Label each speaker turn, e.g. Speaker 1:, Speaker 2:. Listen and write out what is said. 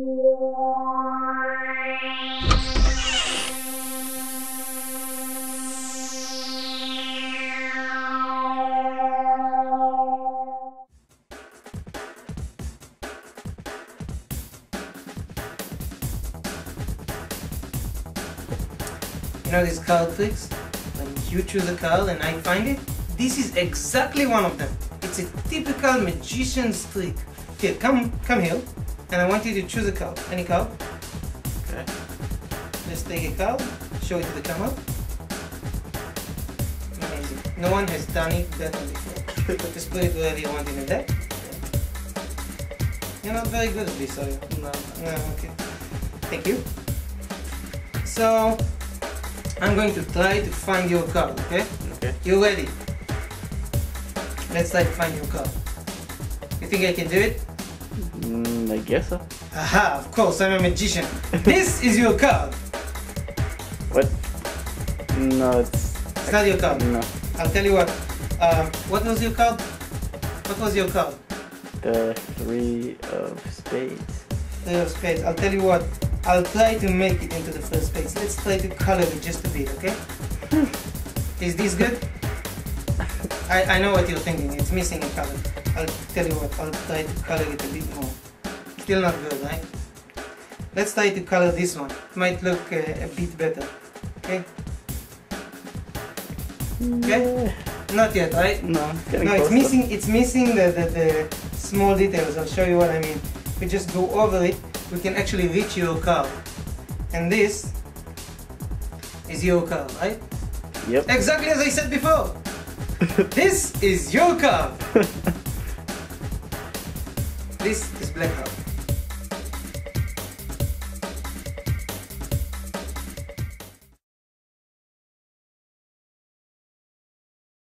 Speaker 1: You know these card tricks? When you choose a card and I find it, this is exactly one of them. It's a typical magician's trick. Here, come here, and I want you to choose a card. Any card?
Speaker 2: Okay.
Speaker 1: Let's take a card, show it to the camera. Amazing. No one has done it better before. Just put it wherever you want in the deck. You're not very good at this, are you?
Speaker 2: No.
Speaker 1: No, okay. Thank you. So, I'm going to try to find your card, okay?
Speaker 2: Okay.
Speaker 1: You ready? Let's try to find your card. You think I can do it?
Speaker 2: I guess so.
Speaker 1: Aha, of course, I'm a magician. This is your card.
Speaker 2: What? No, it's
Speaker 1: not your card.
Speaker 2: No.
Speaker 1: I'll tell you what. What was your card? What was your card?
Speaker 2: The 3 of spades.
Speaker 1: 3 of spades. I'll tell you what. I'll try to make it into the first spades. Let's try to color it just a bit, okay? Is this good? I know what you're thinking. It's missing a color. I'll tell you what. I'll try to color it a bit more. Still not good, right? Let's try to color this one. It might look a bit better. Okay? Okay? Not yet, right?
Speaker 2: No,
Speaker 1: no, it's missing the small details. I'll show you what I mean. If we just go over it, we can actually reach your card. And this is your card, right?
Speaker 2: Yep.
Speaker 1: Exactly as I said before. This is your card. This is black card.